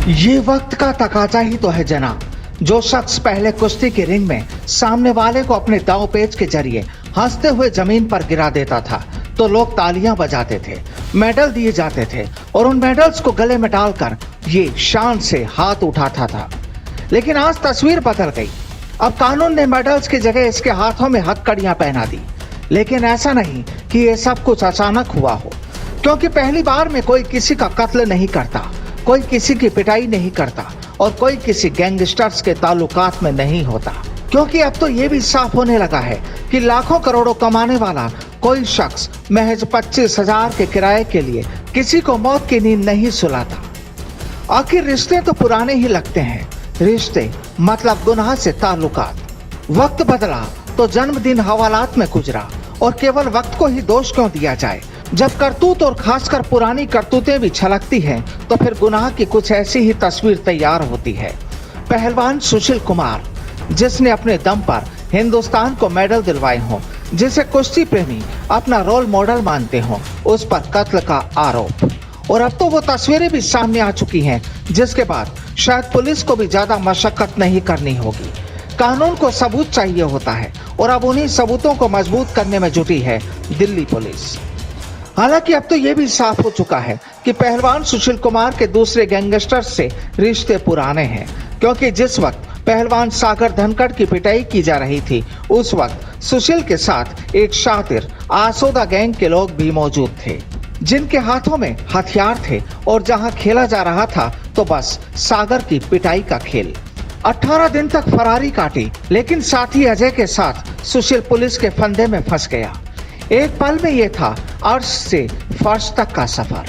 ये वक्त का तकाजा ही तो है जनाब। जो शख्स पहले कुश्ती की रिंग में सामने वाले को अपने दांव पेच के जरिए हंसते हुए जमीन पर गिरा देता था तो लोग तालियां बजाते थे, मेडल दिए जाते थे और उन मेडल्स को गले में डालकर ये शान से हाथ उठाता था। लेकिन आज तस्वीर बदल गई। अब कानून ने मेडल्स की जगह इसके हाथों में हथकड़ियां पहना दी। लेकिन ऐसा नहीं कि ये सब कुछ अचानक हुआ हो, क्योंकि पहली बार में कोई किसी का कत्ल नहीं करता, कोई किसी की पिटाई नहीं करता और कोई किसी गैंगस्टर्स के ताल्लुकात में नहीं होता। क्योंकि अब तो ये भी साफ होने लगा है कि लाखों करोड़ों कमाने वाला कोई शख्स महज 25,000 के किराए के लिए किसी को मौत की नींद नहीं सुलाता। आखिर रिश्ते तो पुराने ही लगते हैं। रिश्ते मतलब गुनाह से ताल्लुकात। वक्त बदला तो जन्मदिन हवालात में गुजरा और केवल वक्त को ही दोष क्यों दिया जाए। जब करतूत और खासकर पुरानी करतूतें भी छलकती हैं तो फिर गुनाह की कुछ ऐसी ही तस्वीर तैयार होती है। पहलवान सुशील कुमार, जिसने अपने दम पर हिंदुस्तान को मेडल दिलवाए हों, जिसे कुश्ती प्रेमी अपना रोल मॉडल मानते हों, उस पर कत्ल का आरोप। और अब तो वो तस्वीरें भी सामने आ चुकी हैं, जिसके बाद शायद पुलिस को भी ज्यादा मशक्कत नहीं करनी होगी। कानून को सबूत चाहिए होता है और अब उन्हीं सबूतों को मजबूत करने में जुटी है दिल्ली पुलिस। हालांकि अब तो ये भी साफ हो चुका है कि पहलवान सुशील कुमार के दूसरे गैंगस्टर से रिश्ते पुराने हैं, क्योंकि जिस वक्त पहलवान सागर धनखड़ की पिटाई की जा रही थी, उस वक्त सुशील के साथ एक शातिर आसोदा गैंग के लोग भी मौजूद थे, जिनके हाथों में हथियार थे और जहां खेला जा रहा था तो बस सागर की पिटाई का खेल। 18 दिन तक फरारी काटी, लेकिन साथी अजय के साथ सुशील पुलिस के फंदे में फंस गया। एक पल में ये था अर्श से फर्श तक का सफर।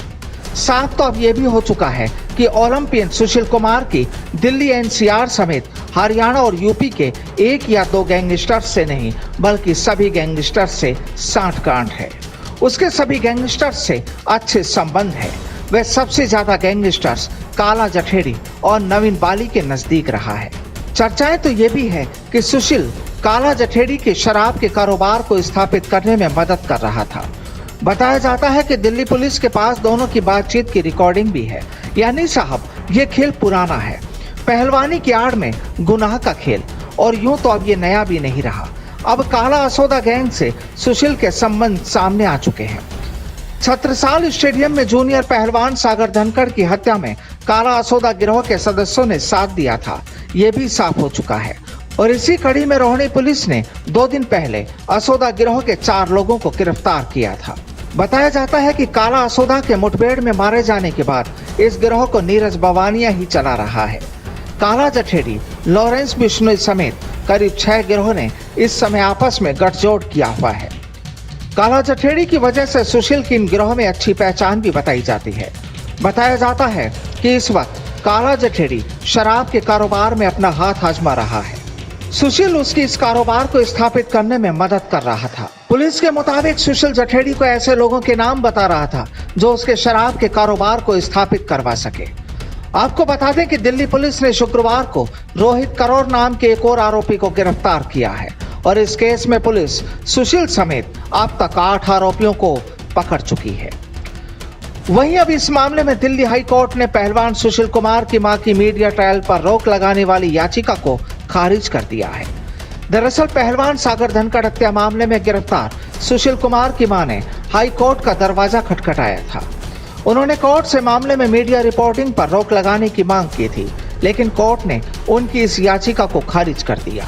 साफ तो अब ये भी हो चुका है कि ओलंपियन सुशील कुमार की दिल्ली एनसीआर समेत हरियाणा और यूपी के एक या दो गैंगस्टर से नहीं, बल्कि सभी गैंगस्टर से सांठगांठ है। उसके सभी गैंगस्टर से अच्छे संबंध है। वह सबसे ज्यादा गैंगस्टर्स काला जठेड़ी और नवीन बाली के नजदीक रहा है। चर्चाएं तो ये भी है कि सुशील काला जठेड़ी के शराब के कारोबार को स्थापित करने में मदद कर रहा था। बताया जाता है कि दिल्ली पुलिस के पास दोनों की बातचीत की रिकॉर्डिंग भी है। यानी साहब, ये खेल पुराना है, पहलवानी की आड़ में गुनाह का खेल। और यूं तो अब ये नया भी नहीं रहा। अब काला असोदा गैंग से सुशील के संबंध सामने आ चुके हैं। छत्रसाल स्टेडियम में जूनियर पहलवान सागर धनखड़ की हत्या में काला असोदा गिरोह के सदस्यों ने साथ दिया था, ये भी साफ हो चुका है। और इसी कड़ी में रोहिणी पुलिस ने 2 दिन पहले असोदा गिरोह के 4 लोगों को गिरफ्तार किया था। बताया जाता है कि काला असोदा के मुठभेड़ में मारे जाने के बाद इस गिरोह को नीरज बवानिया ही चला रहा है। काला जठेड़ी, लॉरेंस बिश्नोई समेत करीब 6 गिरोह ने इस समय आपस में गठजोड़ किया हुआ है। काला जठेड़ी की वजह से सुशील की इन गिरोह में अच्छी पहचान भी बताई जाती है। बताया जाता है कि इस वक्त काला जठेड़ी शराब के कारोबार में अपना हाथ आजमा रहा है। सुशील उसकी इस कारोबार को स्थापित करने में मदद कर रहा था। पुलिस के मुताबिक सुशील जठेड़ी को ऐसे लोगों के नाम बता रहा था जो उसके शराब के कारोबार को स्थापित करवा सके। आपको बता दें कि दिल्ली पुलिस ने शुक्रवार को रोहित करोर नाम के एक और आरोपी को गिरफ्तार किया है और इस केस में पुलिस सुशील समेत अब तक 8 आरोपियों को पकड़ चुकी है। वहीं अब इस मामले में दिल्ली हाई कोर्ट ने पहलवान सुशील कुमार की मां की मीडिया ट्रायल पर रोक लगाने वाली याचिका को खारिज कर दिया है। दरअसल पहलवान सागर धनखड़ हत्या मामले में गिरफ्तार सुशील कुमार की मां ने हाई कोर्ट का दरवाजा खटखटाया था। उन्होंने कोर्ट से मामले में मीडिया रिपोर्टिंग पर रोक लगाने की मांग की थी, लेकिन कोर्ट ने उनकी इस याचिका को खारिज कर दिया।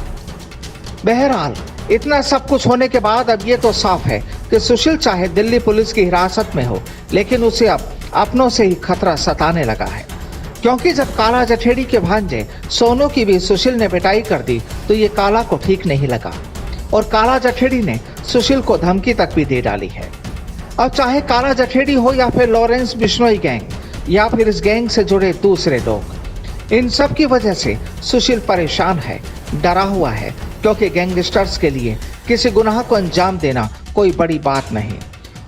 बहरहाल इतना सब कुछ होने के बाद अब ये तो साफ है कि सुशील चाहे दिल्ली पुलिस की हिरासत में हो, लेकिन उसे अब अपनों से ही खतरा सताने लगा है। क्योंकि जब काला जठेड़ी के भांजे सोनू की भी सुशील ने पिटाई कर दी तो ये काला को ठीक नहीं लगा और काला जठेड़ी ने सुशील को धमकी तक भी दे डाली है। अब चाहे काला जठेड़ी हो या फिर लॉरेंस बिश्नोई गैंग या फिर इस गैंग से जुड़े दूसरे लोग, इन सब की वजह से सुशील परेशान है, डरा हुआ है, क्योंकि गैंगस्टर्स के लिए किसी गुनाह को अंजाम देना कोई बड़ी बात नहीं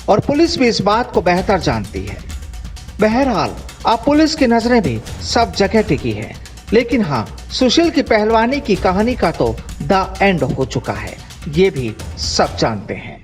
और पुलिस भी इस बात को बेहतर जानती है। बहरहाल अब पुलिस की नजरें भी सब जगह टिकी है, लेकिन हाँ, सुशील की पहलवानी की कहानी का तो द एंड हो चुका है, ये भी सब जानते हैं।